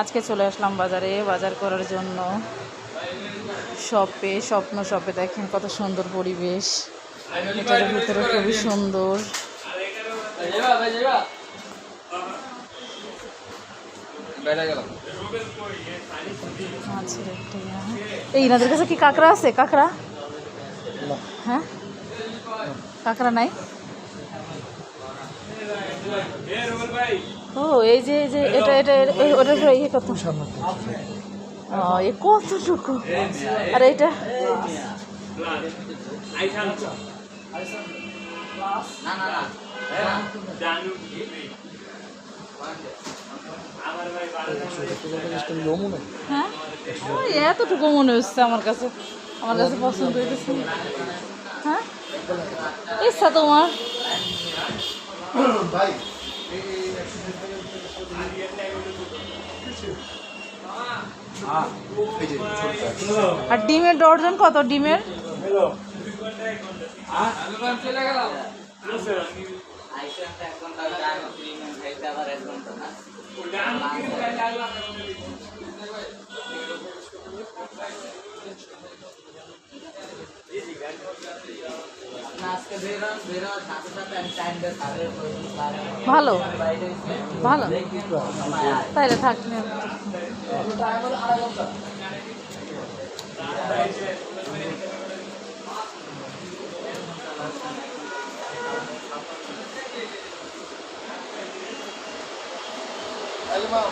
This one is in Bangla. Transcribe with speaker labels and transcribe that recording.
Speaker 1: আজকে চলে আসলাম বাজারে বাজার করার জন্য। স্বপ্ন শপে দেখেন কত সুন্দর পরিবেশ, এটার ভিতরে খুবই সুন্দর। এই ইনাদের কাছে কি কাঁকড়া আছে? কাঁকড়া? হ্যাঁ, কাঁকড়া নাই। ও এই যে এটা ওটার ইয়ে কত? কতটুকু? আর এইটা হ্যাঁ, এতটুকু মনে হচ্ছে আমার কাছে পছন্দ হইতেছে। হ্যাঁ, ইচ্ছা তোমার। আর ডিমের ডর্জন কত? ডিমের ভালো ভালো, তাইলে থাকলে
Speaker 2: Hello.